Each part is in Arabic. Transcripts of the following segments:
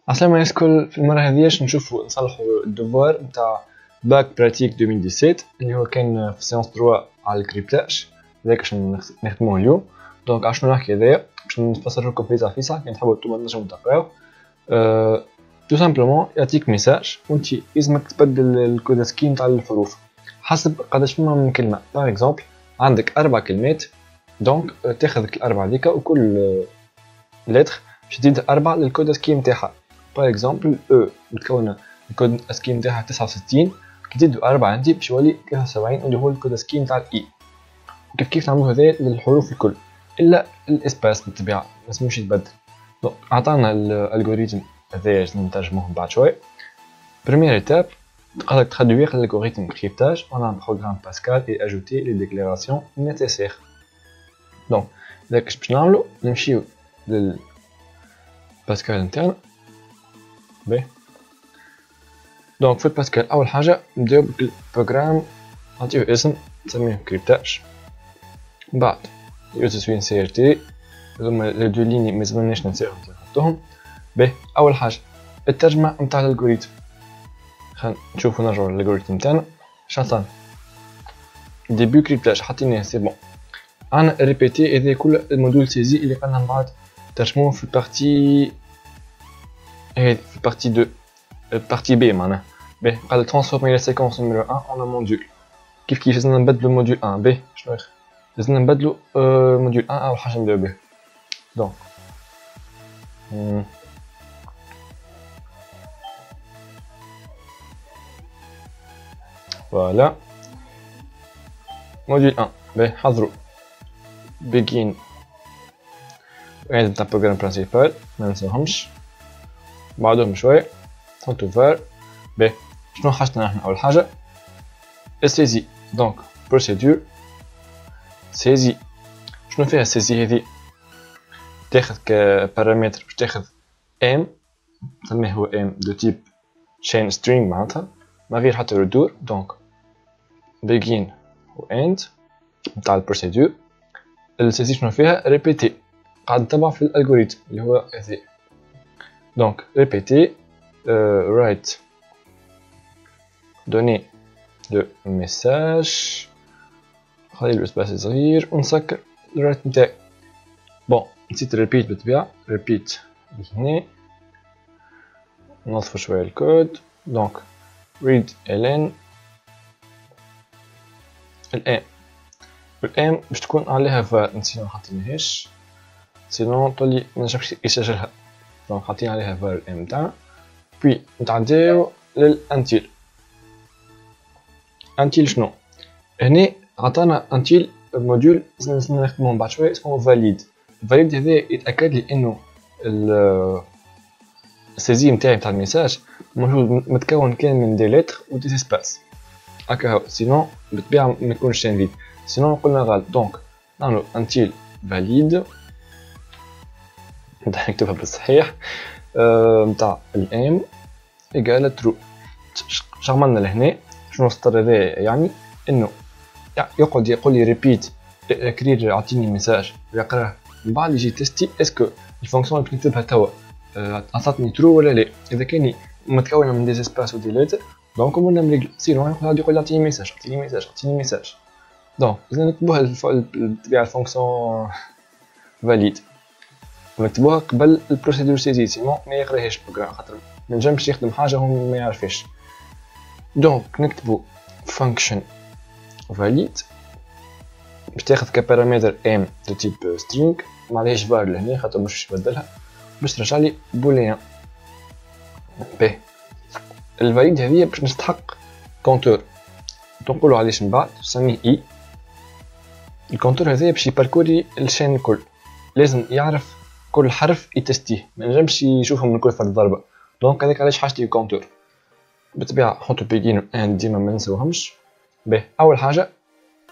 السلام عليكم الكل. في المره هذه نشوفوا نصلحوا الدوفوار نتاع باك براتيك 2017 اللي هو كان في سيونس 3 على الكريبتاج. هذاك باش نخدموه اليوم. دونك عشان نحكي هذايا باش نفسر لكم في صح كي تحبوا انتم تنجموا تقراو. تو سامبلومون يعطيك ميساج وانت لازمك تبدل الكود سكيم تاع الحروف حسب قداش فما من كلمه. باغ اكزومبل عندك 4 كلمات، دونك تاخذ الاربعه هذيك وكل لتر باش تزيد 4 للكود سكيم تاعها. باغ اكزومبل او متكونه الكود سكيم تاعها 69، كي تزيدوا 4 عندي باش يولي 73 اللي هو الكود سكيم تاع الاي. كيف نعملوا هذا للحروف الكل الا الاسباس بالطبيعه ما اسموش يتبدل. دونك عطانا الالغوريثم هذايا نترجموه بعد شوي. بريمير ايتاب تقدر تخدوير l'algorithme cryptage en un programme Pascal et ajouter les déclarations nécessaires. دونك داك باش نعملو نمشيو لل باسكال نتاعنا. باهي دونك في باسكال اول حاجه نبداو بالبروغرام نعطيوه اسم نسميه كريبتاج. بعد يوتسوين سي ار تي هذوما لي دو ليني مازالناش ننساوهم نحطوهم. باهي اول حاجه الترجمه نتاع الالغوريثم. خلينا نشوفوا نرجعوا للالغوريثم تاعنا. شاطان ديبي كريبتاج حطيناه سي بون. انا ريبيتي هذا كل الموديول سيزي اللي قلنا من بعد ترجموه في البارتي هذه في البارتي 2 البارتي بي معناها. باهي قال ترانسفورمي لا سيكونس نيميرو 1 اون موديول. كيف لازمنا نبدلو موديول 1. باهي شنو لازمنا نبدلو موديول 1 اول حاجه نبداو به. دونك فوالا موديول 1. باهي حضروا begin وهذا نتاع البروغرام برينسيبال ما ننساوهمش. بعدهم شوي نحطو فار. باهي شنو حاجتنا احنا اول حاجه السيزي. دونك بروسيدور سيزي. شنو فيها السيزي هذه؟ تاخذ كبارامتر باش تاخذ ام نسميه هو ام دو تيب chain string معناتها ما غير حتى ردور. دونك begin و end نتاع البروسيدور. السيزي شنو فيها؟ ريبيتي قاعد نتبع في الالغوريثم اللي هو هذا. دونك ريبيتي write donner le message. خلي الاسباس صغير ونسكر الرايت نتاعي. بون نسيت ريبيت بالطبيعه. ريبيت هنا نضيف شويه الكود. دونك read ln الام باش تكون عليها فار نسينا محطيناهاش سينون طولي منجمش يسجلها. دونك حاطين عليها فار الام تاعنا. بي نتعداو للانتيل. انتيل شنو هنا عطانا انتيل موديول لازمنا نخدموه بعد شويه اسمه فاليد. فاليد هذا يتاكد لي انه السيزي نتاعي نتاع الميساج موجود متكون كان من دي لتر و دي اسباس هكا. سينون بالطبيعه ما يكونش شين فيد سينون قلنا غلط. دونك نعملو انتيل فاليد نكتبها بالصحيح نتاع الام ايكال ترو. شغلنا لهنا شنو السطر هذا يعني انه يقعد يقول لي ريبيت كرير يعطيني ميساج ويقراه من بعد يجي تيستي اسكو الفونكسيون اللي نكتبها توا عطاتني ترو ولا لا. اذا كان متكونه من دي اسباس ودي لتر دونك قلنا مريقل. سينون يقول يعطيني ميساج يعطيني ميساج يعطيني ميساج. دونك لازم نكتبوها بالطبيعه الفونكسيون فاليد ونكتبوها قبل البروسيدور سيزي سينون ما يقراهاش البروغرام خاطر ما نجمش يخدم حاجه هو ما يعرفهاش. دونك نكتبو فانكشن فاليد باش تاخذ كبارامتر ام دو تيب سترينغ معليهاش فار لهنا خاطر مش تبدلها باش ترجع لي بوليان. باهي الفاليد هذه باش نستحق كونتور تنقولوا علاش من بعد نسميه اي. الكونتور هذا باش يباركوري الشين الكل لازم يعرف كل حرف يتستيه ما نجمش يشوفهم من كل فرد ضربه. دونك هذاك علاش حاجتي كونتور بالطبيعه نحطو بيجين و اند ديما ما نساوهمش. باهي اول حاجه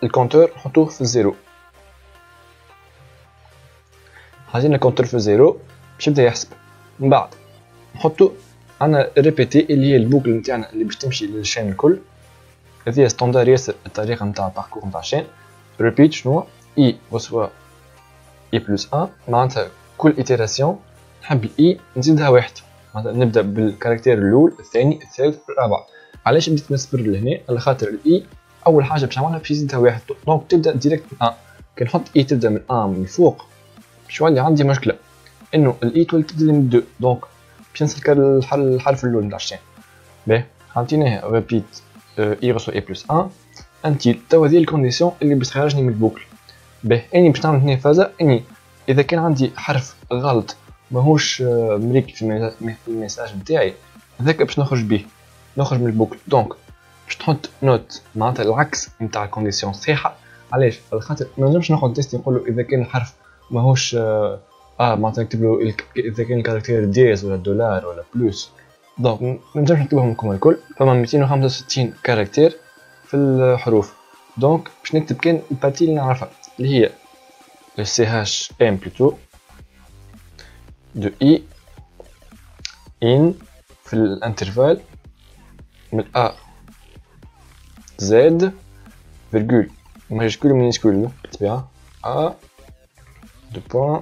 الكونتور نحطوه في الزيرو. حاطين الكونتور في الزيرو باش يبدا يحسب. من بعد نحطو انا ريبيتي اللي هي البوكل نتاعنا اللي باش تمشي للشين الكل. هذه ستاندار ياسر الطريقه نتاع الباركور نتاع الشين. ريبيت شنو اي وسوا اي بلس 1 معناتها كل ايتيراسيون نحب الاي نزيدها واحد، معناتها نبدا بالكاركتير الاول الثاني الثالث الرابع. علاش بديت نصبر لهنا؟ على خاطر الاي اول حاجه باش نعملها باش نزيدها واحد، دونك تبدا ديريكت من 1. كي نحط اي تبدا من 1 من الفوق باش يولي عندي مشكله انه الاي تولي تبدا من 2، دونك باش نسلك الحرف الاول نتاع الشين. باهي عطيناها ريبيت اي غسو اي بلس 1 انتيل. توا هذه الكونديسيون اللي باش تخرجني من البوكل. باهي اني باش نعمل هنا فازه اني اذا كان عندي حرف غلط ماهوش مريكل في الميساج نتاعي هذاك باش نخرج به، نخرج من البوكل. دونك باش تحط نوت معناتها العكس نتاع الكونديسيون صحيحه. علاش؟ على خاطر ما نجمش ناخذ تيست نقول له اذا كان الحرف ماهوش معناتها نكتب له اذا كان الكاركتير ديز ولا دولار ولا بلوس، دونك ما نجمش نكتبهم لكم الكل. فما 265 كاركتير في الحروف، دونك باش نكتب كان البارتي اللي نعرفها اللي هي سي هاش ام بلوتو دو اي ان في الانترفال من ا زد فيرجول ماجيسكول ومينيسكول بالطبيعه ا دو بوان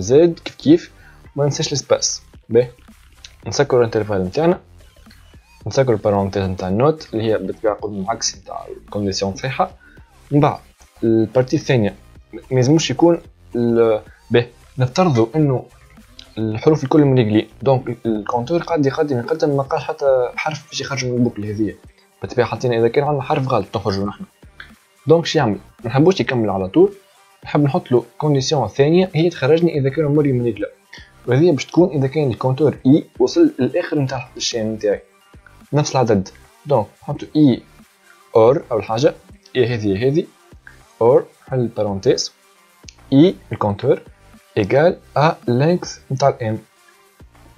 زد كيف ما ننساش السباس. باهي نسكروا الانترفال نتاعنا، نسكروا البارونتيز نتاع النوت اللي هي بالطبيعه قدام العكس نتاع الكونديسيون صحيحه. من بعد البارتي الثانيه ما لازموش يكون باهي نفترضوا انه الحروف الكل مريقلين، دونك الكونتور قاعد يقدم ما قال حتى حرف باش يخرج من البوكل هذيا. بالطبيعه حاطين اذا كان عندنا حرف غلط نخرجوا نحن. دونك شو يعمل؟ ما نحبوش يكمل على طول، نحب نحط له كونديسيون ثانيه هي تخرجني اذا كان مري مريقله، وهذه باش تكون اذا كان الكونتور اي وصل للاخر نتاع الشين نتاعي نفس العدد. دونك نحط اي اور اول حاجه اي هذه اور حل البارونتيز اي الكونتور ايجال ا لينث نتاع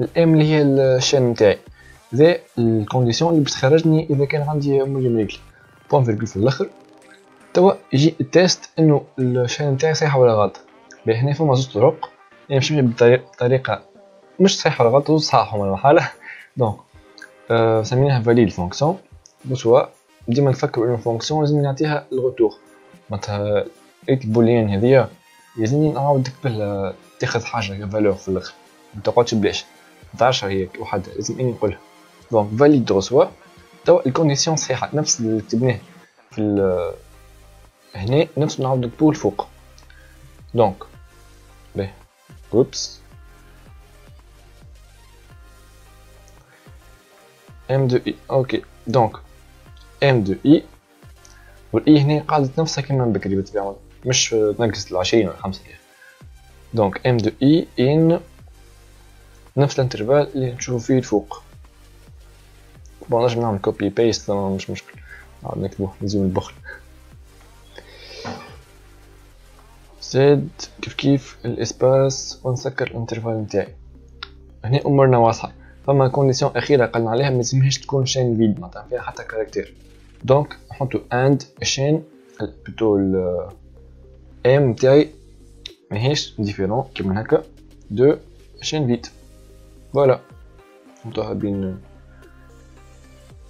الام اللي هي الشين نتاعي. ذا الكونديسيون اللي باش تخرجني اذا كان عندي مري مريقل بوان فيرجول في الاخر. توا يجي التيست انه الشين نتاعي صحيحه ولا غلط. هنا فما زوج طرق، يعني باش نمشي بطريقه مش صحيحه ولا غلط، زوج صحاح هما الحاله. دونك سميناها فاليد فونكسيون، بوسوا ديما نفكروا انه فونكسيون لازم نعطيها الغوتور، معناتها البوليان هذيا لازمني نعاود نكتبها تاخذ حاجه فالور في الاخر، ما تقعدش بلاش ما تعرفش هي وحده لازم اني نقولها. دونك فاليد غوسوا توا الكونديسيون صحيحه نفس اللي كتبناه في هنا نفس نعاود نكتبوه الفوق. دونك باهي اوبس ام دو اي اوكي. دونك ام دو اي والاي هنا قاعدة نفسها كيما من بكري بالطبيعة، مش تنقص 20 ولا 5. دونك ام دو اي ان نفس الانترفال اللي نشوفو فيه الفوق. بون نجم نعمل كوبي بيست مش مشكل، نعاود نكتبوه نزيد البخل. زد كيف الاسباس ونسكر الانترفال نتاعي. هنا امورنا واضحة. فما كونديسيون اخيرة قلنا عليها ملازمهاش تكون شين فيد معناتها فيها حتى كاركتير. دونك نحطو اند شين بلوتو ام نتاعي ماهيش ديفيرون كيما هكا دو شين فيد. فوالا نحطوها بين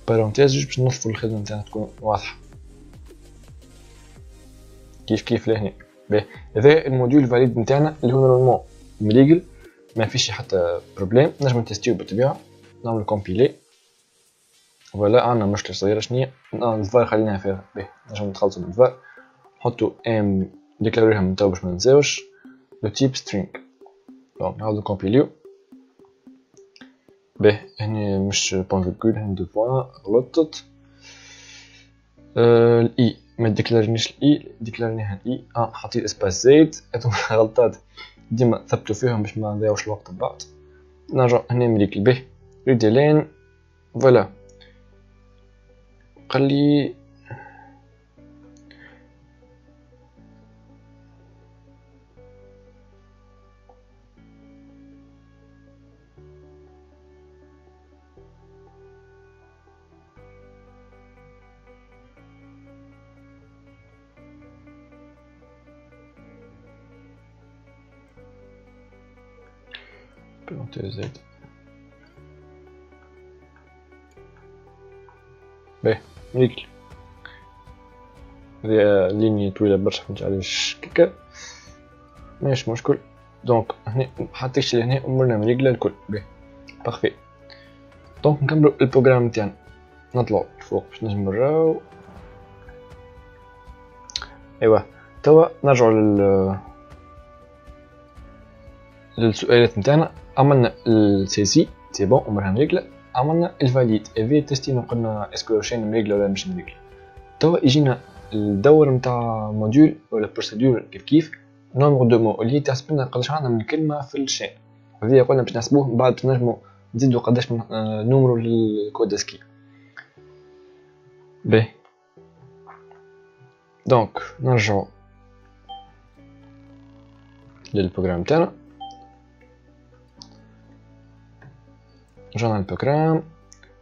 بارونتيز جوج باش نصفو الخدمة نتاعنا تكون واضحة كيف لهنا. باهي هذا الموديول فاليد نتاعنا اللي هو نورمالمون مليقل ما فيش حتى بروبليم، نجم نتستيو بالطبيعة. نعمل كومبيلي فوالا عندنا مشكلة صغيرة شنيا الفار خليناها فيها. باهي نجم نتخلصو من الفار نحطو ام ديكلاريها من توا باش ما ننساوش لو تيب سترينغ. دونك نعاودو كومبيليو. باهي هنا مش بوان فيرجول هنا دو بوان غلطت. الاي ما ديكلارينيش الاي ديكلارينيها الاي حطيت اسباس زايد. هادو غلطات ديما ثبتو فيهم باش ما نضيعوش الوقت بعد. نرجع هنا مريكل به ريديلين فوالا قالي زايد. باهي مريكل هذه ليني طويلة برشا فهمت علاش كيكا. ماشي مشكل. دونك هنا حطيتش لهنا امورنا مريقله الكل باهي بارفي. دونك نكملو البروغرام نتاعنا، نطلعو الفوق باش نجم نراو. ايوا توا نرجعو للسؤالات نتاعنا. عملنا السي سي بون امورها مريقله، عملنا الفاليد ايفي تيستين قلنا اسكو شين مريقله ولا مش مريقله. توا يجينا الدور نتاع موديول ولا بروسيدور كيف نومبر دو مو اللي تحسب لنا قداش عندنا من كلمه في الشين. هذه قلنا باش نحسبوه من بعد باش نجمو نزيدو قداش من نومرو للكود اسكي. باهي دونك نرجعو للبروغرام تاعنا. رجعنا للبروغرام.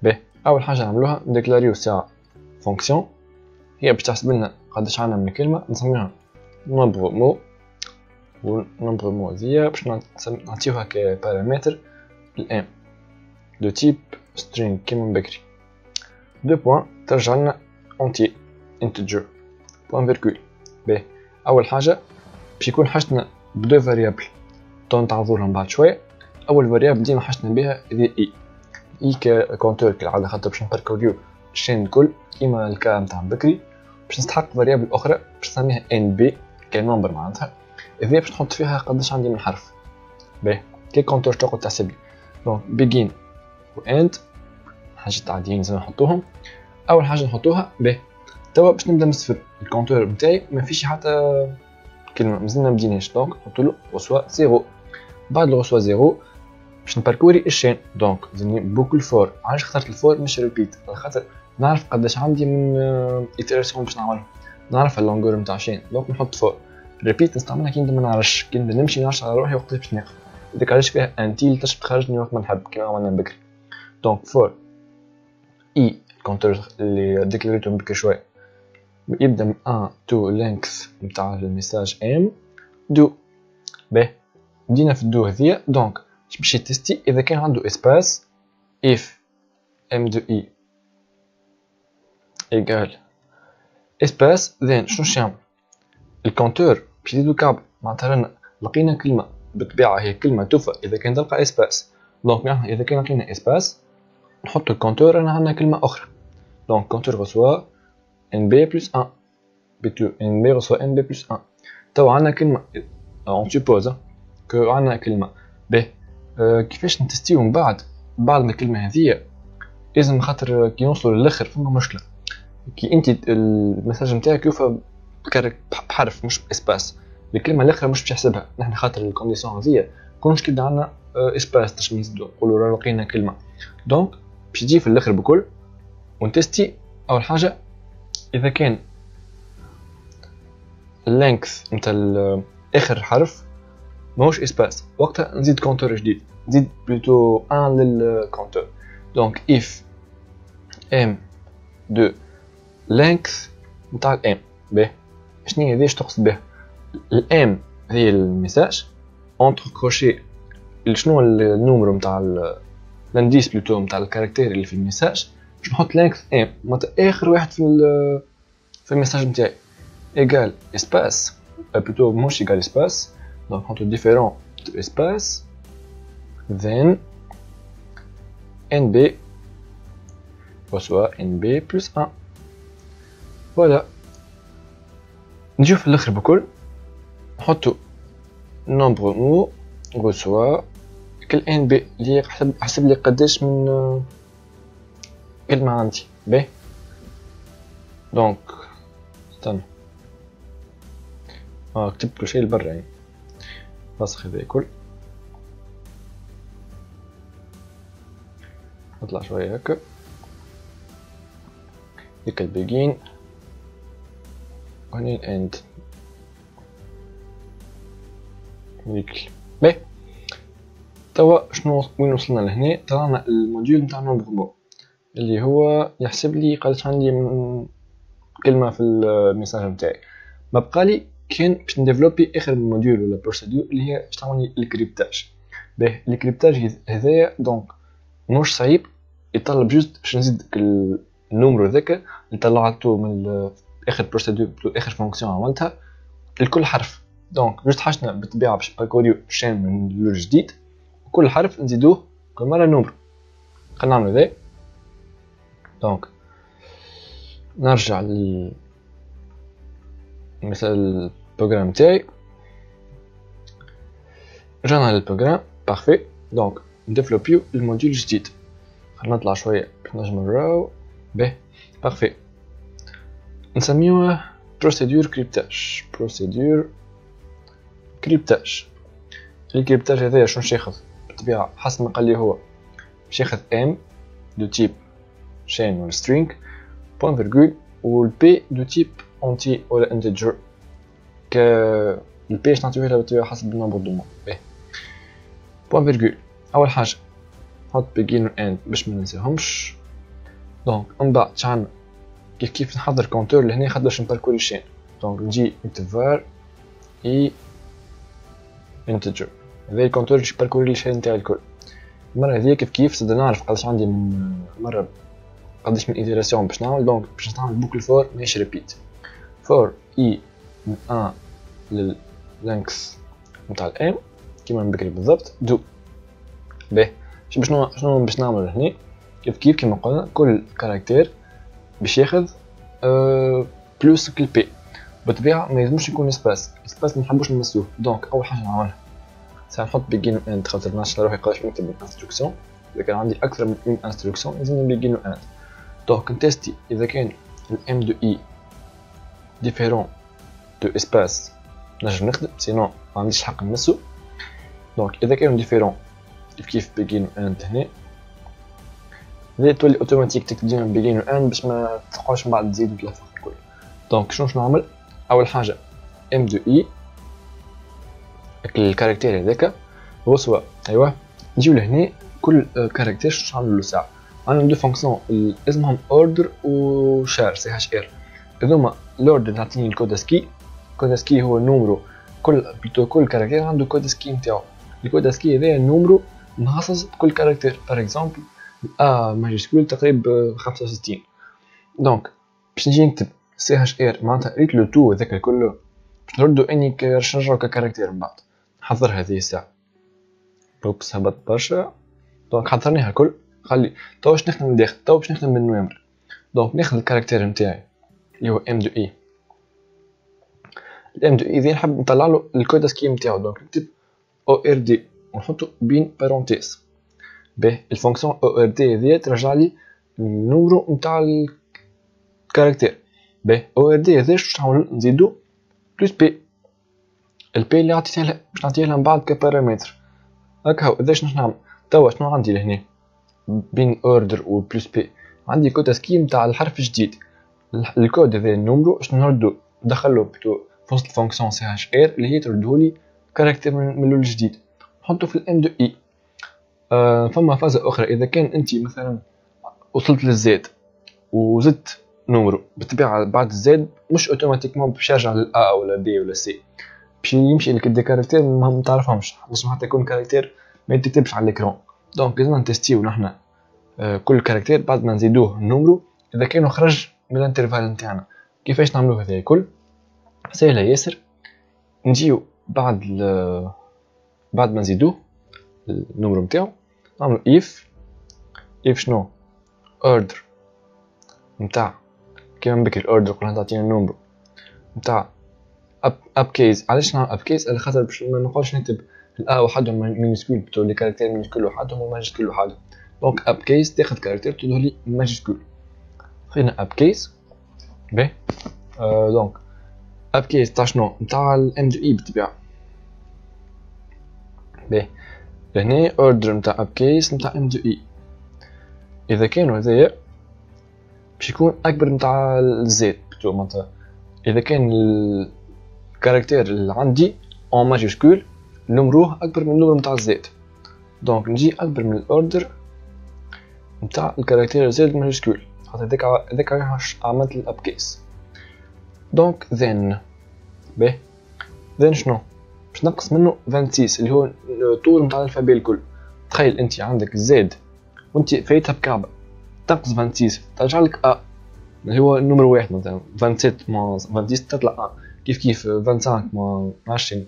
باهي اول حاجه نعملوها نديكلاريو ساعه فونكسيون هي باش تحسب لنا قداش عندنا من كلمه، نسميها نومبر مو. ونومبر مو هذيا باش نعطيوها كبارامتر الام دو تيب سترينغ كيما من بكري. دو بوان ترجع لنا اونتي انتجر بوان فيركول. باهي اول حاجه باش يكون حاجتنا بدو فاريابل تنتعرضولهم بعد شويه. اول فاريابل ديما حاجتنا بها هذه اي كونتور كالعاده، خاطر باش نباركوريو الشين الكل كيما الكا نتاع بكري. باش نستحق فاريابل اخرى باش نسميها ان بي كنمبر معناتها، هذه باش نحط فيها قداش عندي من حرف. باهي كي كونتور تقعد تحسب لي. دونك بيجين و اند حاجات عاديين لازم نحطوهم. اول حاجه نحطوها باهي توا باش نبدا من الصفر. الكونتور نتاعي ما فيش حتى كلمه مازلنا مبديناش، دونك نحط له غسوا زيرو. بعد الغسوا زيرو باش نباركوري الشين. دونك زني بوكل فور. علاش اخترت الفور مش ريبيت؟ خاطر نعرف قداش عندي من ايتراسيون باش نعملهم، نعرف اللونغور نتاع شين. دونك نحط فور. ريبيت نستعملها كي ما نعرفش، كي نمشي نعرفش على روحي وقت باش ناخذ. ديك علاش فيها انتيل تشب تخرجني وقت ما نحب كيما عملنا بكري. دونك فور اي الكونتور اللي ديكلاريتو بكري شويه يبدا من 1 تو لينكث نتاع الميساج ام دو. باهي بدينا في الدو هذيا. دونك باش يتستي اذا كان عنده اسباس if m دو e ايكال اسباس ذن شنو يعمل الكونتور باش يزيدو كابل. معناتها لقينا كلمه بالطبيعه هي كلمه توفى اذا كان تلقى اسباس. دونك اذا كان لقينا اسباس نحط الكونتور رانا عندنا كلمه اخرى. دونك كونتور غسوا ان بي بلس 1 بتو ان بي غسوا ان بي بلس 1. تو عندنا كلمه اون سوبوز كو عندنا كلمه ب. كيفاش نتستيو من بعد ما الكلمه هذيا لازم خاطر كي نوصلوا للاخر فما مشكله. كي انت المساج نتاعك يوفى بحرف مش اسباس، الكلمه الاخرى مش باش يحسبها. نحن خاطر الكونديسيون هذيا كونش كي عندنا اسباس باش نزيدو نقولوا راه لقينا كلمه. دونك باش تجي في الاخر بكل ونتستي. اول حاجه اذا كان اللينكث نتاع اخر حرف ماهوش اسباس وقتها نزيد كونتور جديد، نزيد بلوتو 1 للكونتور. دونك if m de length نتاع الام. باهي شنو هي ايش تقصد بها الام؟ هي الميساج اونتر كروشي شنو النومرو نتاع الانديس بلوتو نتاع الكاركتير اللي في الميساج. باش نحط length m معناتها اخر واحد في الميساج نتاعي ايغال اسباس بلوتو مش ايغال اسباس. Donc entre différents espaces, then nb reçoit nb plus 1. Voilà. نجيو في الاخر بكل نحطو nombre mou reçoit كل nb اللي حسب لي قداش من كلمة عندي. باهي دونك استنى كتبت كل شيء لبرا يعني نسخ هذا كل. نطلع شوية هكا هيك البيجين وهني الاند هيك. باهي توا شنو وين وصلنا لهنا؟ طلعنا الموديول نتاع نومبر مو اللي هو يحسب لي قداش عندي من كلمة في الميساج نتاعي. ما بقالي كان باش نديفلوبي اخر موديول ولا بروسيدور اللي هي باش تعمل الكريبتاج. باهي الكريبتاج هذايا دونك مش صعيب، يطلب جوست باش نزيد النومرو ذاك اللي طلعته من اخر بروسيدور اخر فونكسيون عملتها الكل حرف. دونك جوست حاجتنا بالطبيعه باش نباركوريو الشين من اللور جديد، وكل حرف نزيدوه كل مره نومبر. خلينا نعملو ذا. دونك نرجع مثل البروغرام تاعي، رجعنا للبروغرام بارفي. دونك نديفلوبيو الموديول الجديد. خلينا نطلع شويه باش نجمو نراو به بارفي. نسميوه بروسيدور كريبتاج. بروسيدور كريبتاج. الكريبتاج هذايا شنو ياخذ بالطبيعه حسب ما قال لي هو باش ياخذ ام دو تيب شين ولا سترينغ بوان فيرغول، والبي دو تيب اونتي ولا انتجر. ك البي باش نعطيوه لها بالطبيعه حسب النمبر دو مون. باهي بوان فيرغول اول حاجه نحط بيجين و اند باش ما ننساهمش. دونك من بعد عندنا كيف نحضر كونتور لهنا خاطر باش نباركوري الشين. دونك نجي نكتب اي انتجر، هذا الكونتور باش يباركوري لي الشين تاعي الكل. المره هذيا كيف زاد نعرف قداش عندي من مره قداش من ايتيراسيون باش نعمل. دونك باش نعمل بوكل فور ماهيش ريبيت. فور اي من 1 لللينكس نتاع الام كيما من بكري بالضبط دو. باهي شنو باش نعمل هنا كيف كيما قلنا كل كاركتير باش ياخذ بلوس كالبي. بالطبيعه ما يلزمش يكون اسباس ما نحبوش نمسوه. دونك اول حاجه نعملها سنحط بيجين و اند خاطر الناس روحي قداش نكتب انستركسيون. اذا كان عندي اكثر من انستركسيون لازم بيجين و اند. دونك نتيستي اذا كان الام دو اي ديفيرون دو اسباس نجم نخدم، سينو ما عنديش الحق نمسو. دونك اذا كانوا ديفيرون كيف بيجين و اند هنا هذه تولي اوتوماتيك تكتب ديما بيجين و اند باش ما تلقاوش من بعد تزيدو تلفق الكل. دونك شنو نعمل اول حاجه ام دو اي الكاركتير هذاك هو سوا ايوا نجيو لهنا كل كاركتير شنو نعملو له ساعه. عندنا دو فونكسيون اسمهم اوردر و شار سي اتش ار. هذوما الاوردر تعطيني الكود اسكي. الكود اسكي هو النومرو كل كاركتير عنده كود اسكي نتاعو. الكود اسكي هذايا النومرو مخصص بكل كاركتير. بار اكزومبل ماجيسكول تقريبا 65. دونك باش نجي نكتب سي اتش ار معناتها قريت لو تو هذاك كله باش نردو اني باش نرجعو ككاركتير من بعد. نحضر هذه الساعه. اوبس هبط برشا. دونك حضرناها الكل. خلي تو باش نخدم من الداخل. تو باش نخدم من نوامبر. دونك ناخذ الكاركتير نتاعي اللي هو ام دو اي. الام دو اي ذي نحب نطلع له الكود اسكي نتاعو. دونك نكتب او ار دي ونحطو بين بارونتيز. باهي الفونكسيون او ار دي هذيا ترجع لي النمرو نتاع الكاركتير. باهي او ار دي هذا باش نعملو نزيدو بلس بي. البي اللي عطيتها لها باش نعطيها لها من بعد كبارامتر. هاكا هو اذا شنو نعمل توا شنو عندي لهنا بين اوردر و بلس بي عندي كود اسكي نتاع الحرف الجديد. الكود هذا النمرو باش نردو ندخلو بتو في وسط الفونكسيون سي اتش ار اللي هي تردهولي كاركتير من اللون الجديد نحطو في الام دو اي. فما فازة اخرى اذا كان انت مثلا وصلت للزد وزدت نمرو بالطبيعه بعد الزد مش اوتوماتيكمون باش يرجع للأ ولا بي ولا سي باش يمشي لك دي كاركتير ما تعرفهمش باش حتى يكون كاركتير ما يتكتبش على الاكران. دونك لازم نتستيو نحنا كل كاركتير بعد ما نزيدوه النمرو اذا كانوا خرج من الانترفال نتاعنا. كيفاش نعملوه هذا الكل سهله ياسر. نجيو بعد ما نزيدوه النمرو نتاعو نعملو if شنو order نتاع كيما بكري الاوردر قلنا تعطينا النمرو نتاع اب كيس. علاش نعمل اب كيس على خاطر باش ما نقولش نكتب الأ وحدهم مينيسكول بتو لي كاركتير مينيسكول وحدهم وماجيسكول وحدهم. دونك اب كيس تاخذ كاركتير تدولي ماجيسكول. خلينا اب كيس. باهي دونك اب كيس تاع شنو نتاع الام دو اي بالطبيعه. باهي لهنا اوردر نتاع اب كيس نتاع ام دو اي اذا كانوا هذايا باش يكون اكبر نتاع الزد بتو معناتها اذا كان الكاركتير اللي عندي اون ماجيسكول نمروه اكبر من النمرو نتاع الزد. دونك نجي اكبر من الاوردر نتاع الكاركتير زد ماجيسكول خاطر هذاك عملت الاب كيس. دونك ذن باهي ذن شنو باش نقص منه 26 اللي هو الطول نتاع الالفابي الكل. تخيل انت عندك زد وانت فايتها بكعبه تنقص 26 ترجع لك ا اللي هو النمر واحد مثلا 27 26 تطلع ا. كيف 25 موان 20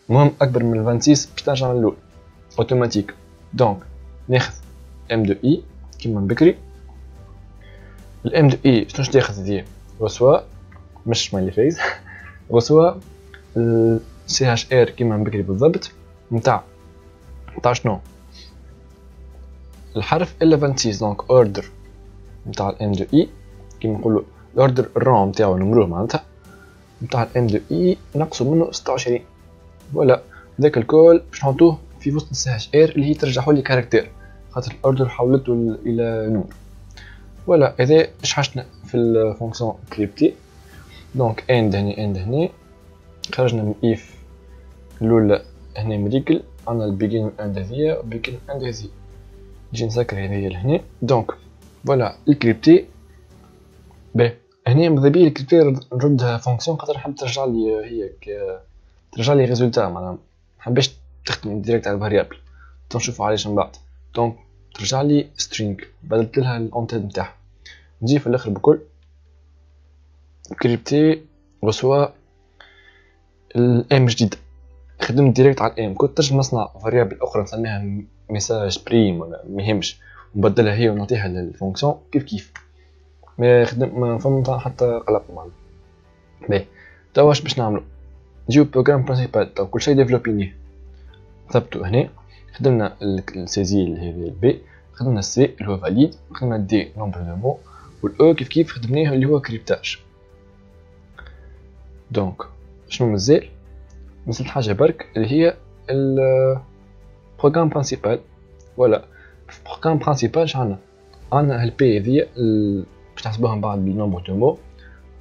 المهم اكبر من 26 باش ترجع للأول اوتوماتيك. دونك ناخذ ام دو اي كيما من بكري. الام دو اي شنو تاخذ هذه رسوا مش مالي فايز رسوا سي اش ار كيما من بكري بالضبط نتاع شنو الحرف الا 26. دونك اوردر نتاع الام دو اي كيما نقولوا الاوردر الروم نتاعو نمروه معناتها نتاع الام دو اي نقصوا منه 26. ولا ذاك الكل باش نحطوه في وسط السي اش ار اللي هي ترجعوا لي كاركتير خاطر الاوردر حولته الى نمر. ولا اذا شحشنا في الفونكسيون كريبتي دونك اند هني خرجنا من اف الاولى هنا مريكل عندنا البيجين والاند هذيا وبيجين والاند هذي نجي نسكر هذيا لهنا. دونك فوالا الكريبتي باهي هنا ماذا بيا الكريبتي نردها فونكسيون خاطر حاب ترجع لي هيك ترجع لي ريزولتا معناها محبش تخدم ديريكت على الفاريابل تنشوفوا علاش من بعد. دونك ترجع لي سترينج بدلت لها الانتيد نتاعها نجي في الاخر بكل كريبتي رسوا الام جديد خدمت ديريكت على الام. كنت تنجم نصنع فاريابل اخرى نسميها ميساج بريم ولا ميهمش ونبدلها هي ونعطيها للفونكسيون كيف ما خدم ما فهمت حتى قلق معنا. باهي توا واش باش نعملو نجيو بروغرام برينسيبال تو كل شيء ديفلوبينيه ثبتو هنا. خدمنا السيزي اللي هي البي خدمنا السي اللي هو فاليد خدمنا الدي نومبر دو مو والاو كيف خدمناه اللي هو كريبتاج. دونك شنو مازال نزلت حاجه برك اللي هي البروغرام برينسيبال. ولا في البروغرام برينسيبال شعنا عندنا البي هذيا باش نحسبوها من بعد بالنومبر دو مو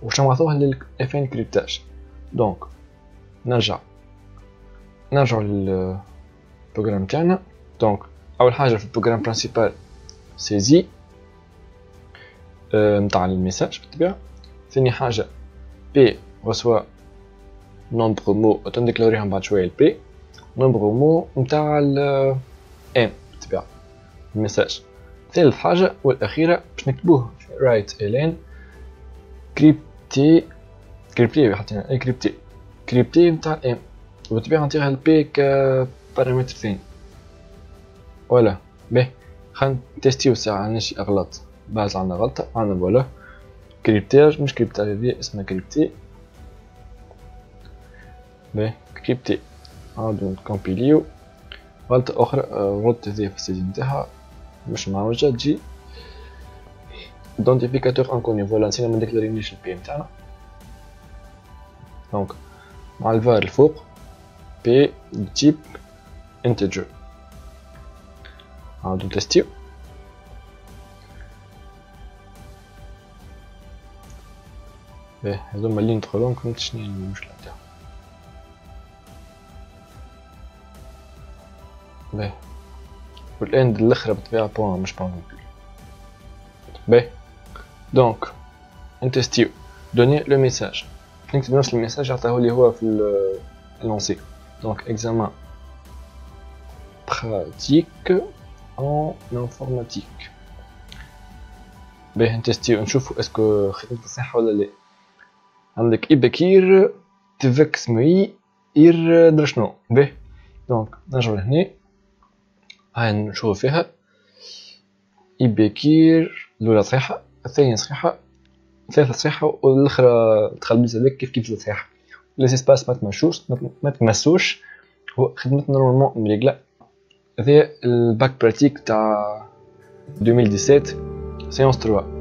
واش نعطوها للفين كريبتاج. دونك نرجع للبروغرام تاعنا. دونك اول حاجه في البروغرام برينسيبال سيزي نتاع الميساج بالطبيعه. ثاني حاجه بي رسوا نومبر مو تنديكلاريها بعد شويه البي نومبر مو نتاع الام بالطبيعه الميساج. ثالث حاجه والاخيره باش نكتبوه رايت الين كريبتي حطينا كريبتي نتاع الام وبالطبيعه نعطيها البي كبارامتر ثاني. ولا باهي خلينا نتيستيو ساعه نشي اغلاط بعد عندنا غلطه عندنا ولا كريبتاج مش كريبتاج هذه اسمها كريبتي. باهي كريبتي عاودو نكومبيليو غلطه اخرى غلطه هذه في السيزي نتاعها مش معوجه تجي identificateur inconnu. فوالا نسينا ما نديكلارينيش البي نتاعنا. دونك مع الفار الفوق بي تيب انتجر عاودو نتستيو. باهي هذوما اللي ندخلهم فهمت شنو هي المشكله تاعهم. باهي والاند الاخرى بالطبيعه بوان مش بوان كبير. باهي دونك نتستيو دوني لو ميساج نكتب نفس الميساج عطاهولي هو في اللونسي. دونك اكزامان pratique en informatique. باهي نتستيو نشوفو اسكو خدمت صح ولا لا. عندك إبكير تفكس معي إير درشنو. باهي دونك نرجعو لهنا هاي نشوف فيها إبكير الأولى صحيحة الثانية صحيحة الثالثة صحيحة والأخرى تخلبيز عليك كيف صحيحة. لي سباس ما تمسوش هو خدمتنا نورمالمون مريقلة. هذا الباك براتيك تاع 2017 سيونس 3